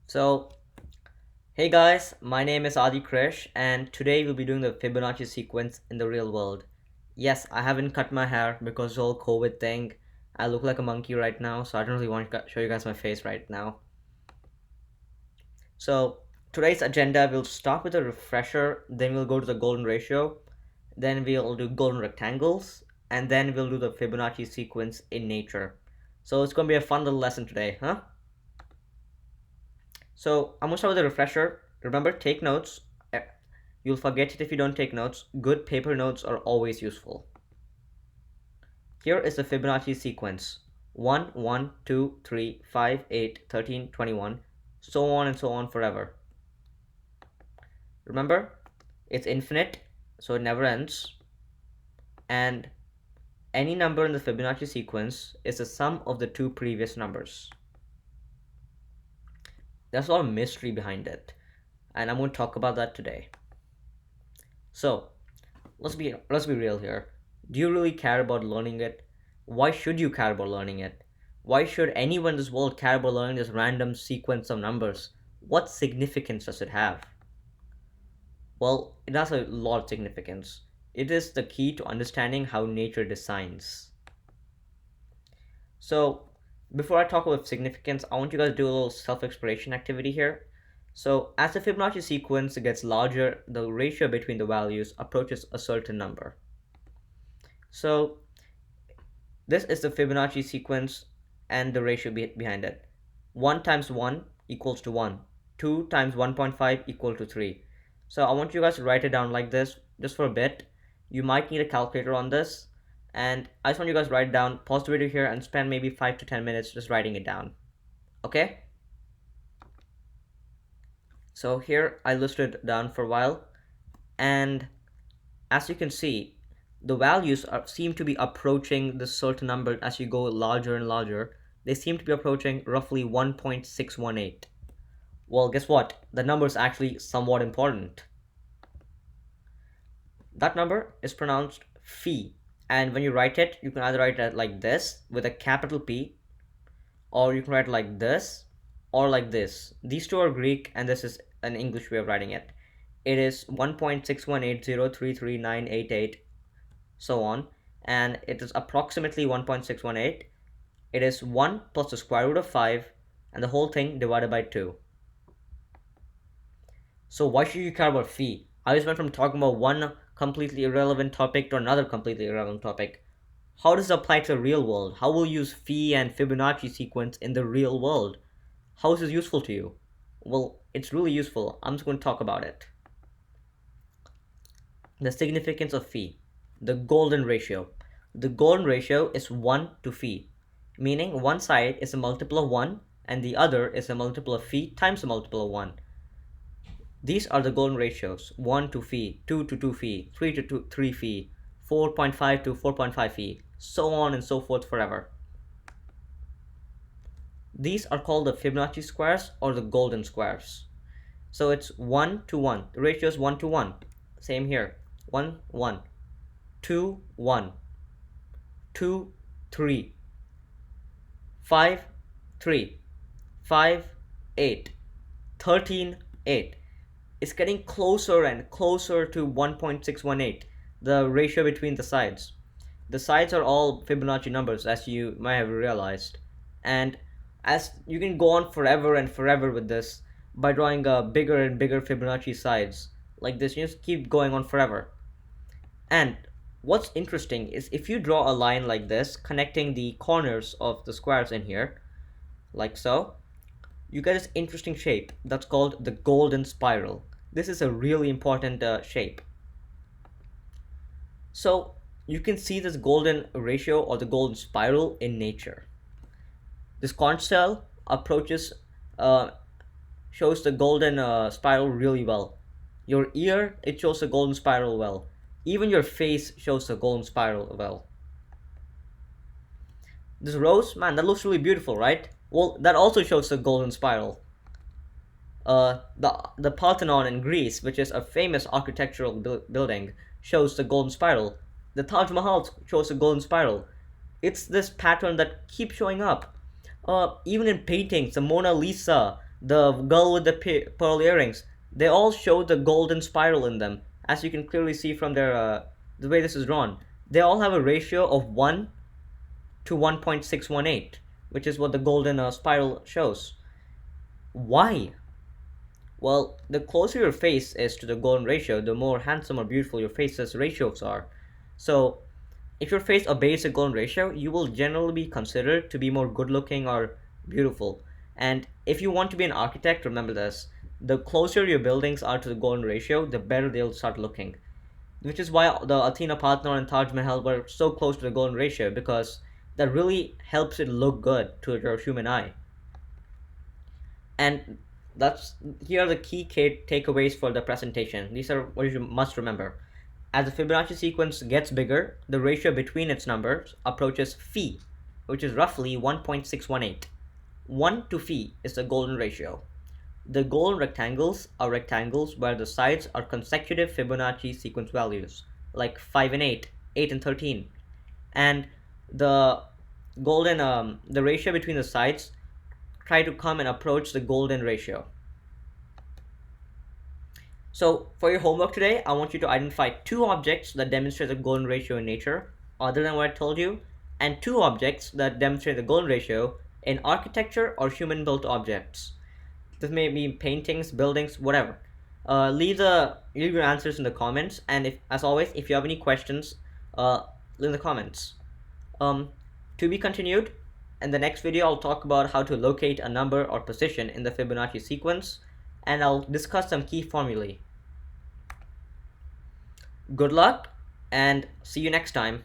So, hey guys, my name is Adi Krish, and today we'll be doing the Fibonacci sequence in the real world. Yes, I haven't cut my hair because of the whole COVID thing. I look like a monkey right now, so I don't really want to show you guys my face right now. So, today's agenda, we'll start with a refresher, then we'll go to the golden ratio, then we'll do golden rectangles, and then we'll do the Fibonacci sequence in nature. So, it's going to be a fun little lesson today, huh? So I'm gonna start with a refresher. Remember, take notes. You'll forget it if you don't take notes. Good paper notes are always useful. Here is the Fibonacci sequence: 1, 1, 2, 3, 5, 8, 13, 21, so on and so on forever. Remember, it's infinite, so it never ends. And any number in the Fibonacci sequence is the sum of the two previous numbers. There's a lot of mystery behind it, and I'm going to talk about that today. So, let's be real here. Do you really care about learning it? Why should you care about learning it? Why should anyone in this world care about learning this random sequence of numbers? What significance does it have? Well, it has a lot of significance. It is the key to understanding how nature designs. So, before I talk about significance, I want you guys to do a little self-exploration activity here. So, as the Fibonacci sequence gets larger, the ratio between the values approaches a certain number. So, this is the Fibonacci sequence and the ratio behind it. 1 times 1 equals to 1. 2 times 1.5 equal to 3. So I want you guys to write it down like this just for a bit. You might need a calculator on this. And I just want you guys to write it down, pause the video here, and spend maybe 5 to 10 minutes just writing it down. Okay? So here I listed it down for a while. And as you can see, the values seem to be approaching this certain number as you go larger and larger. They seem to be approaching roughly 1.618. Well, guess what? The number is actually somewhat important. That number is pronounced phi, and when you write it, you can either write it like this with a capital P, or you can write it like this, or like this. These two are Greek, and this is an English way of writing it. It is 1.618033988, so on, and it is approximately 1.618. It is 1 plus the square root of 5, and the whole thing divided by 2. So why should you care about phi? I just went from talking about one completely irrelevant topic to another completely irrelevant topic. How does it apply to the real world? How will you use phi and Fibonacci sequence in the real world? How is this useful to you? Well, it's really useful. I'm just going to talk about it. The significance of phi. The golden ratio. The golden ratio is 1 to phi, meaning one side is a multiple of 1 and the other is a multiple of phi times a multiple of 1. These are the golden ratios: 1 to phi, 2 to 2 phi, 3 to 3 phi, 4.5 to 4.5 phi, so on and so forth forever. These are called the Fibonacci squares or the golden squares. So it's 1 to 1. The ratio is 1 to 1. Same here. 1, 1. 2, 1. 2, 3. 5, 3. 5, 8. 13, 8. It's getting closer and closer to 1.618, the ratio between the sides. The sides are all Fibonacci numbers, as you might have realized. And as you can go on forever and forever with this by drawing bigger and bigger Fibonacci sides. Like this, you just keep going on forever. And what's interesting is if you draw a line like this, connecting the corners of the squares in here, like so, you get this interesting shape that's called the golden spiral. This is a really important shape. So you can see this golden ratio or the golden spiral in nature. This conch shell approaches, shows the golden spiral really well. Your ear, it shows the golden spiral well. Even your face shows the golden spiral well. This rose, man, that looks really beautiful, right? Well, that also shows the golden spiral. The Parthenon in Greece, which is a famous architectural building, shows the golden spiral. The Taj Mahal shows the golden spiral. It's this pattern that keeps showing up. Even in paintings, the Mona Lisa, The girl with the pearl earrings, they all show the golden spiral in them, as you can clearly see from their the way this is drawn. They all have a ratio of 1 to 1.618, which is what the golden spiral shows. Why? Well, the closer your face is to the golden ratio, the more handsome or beautiful your face's ratios are. So, if your face obeys the golden ratio, you will generally be considered to be more good looking or beautiful. And if you want to be an architect, remember this: the closer your buildings are to the golden ratio, the better they'll start looking. Which is why the Athena Parthenon and Taj Mahal were so close to the golden ratio, because that really helps it look good to your human eye. And that's here are the key takeaways for the presentation. These are what you must remember. As the Fibonacci sequence gets bigger, the ratio between its numbers approaches phi, which is roughly 1.618. 1 to phi is the golden ratio. The golden rectangles are rectangles where the sides are consecutive Fibonacci sequence values, like 5 and 8, 8 and 13. And the the ratio between the sides try to come and approach the golden ratio. So for your homework today, I want you to identify 2 objects that demonstrate the golden ratio in nature, other than what I told you, and 2 objects that demonstrate the golden ratio in architecture or human-built objects. This may be paintings, buildings, whatever. Leave your answers in the comments, and as always, if you have any questions, leave in the comments. To be continued. In the next video, I'll talk about how to locate a number or position in the Fibonacci sequence, and I'll discuss some key formulae. Good luck, and see you next time.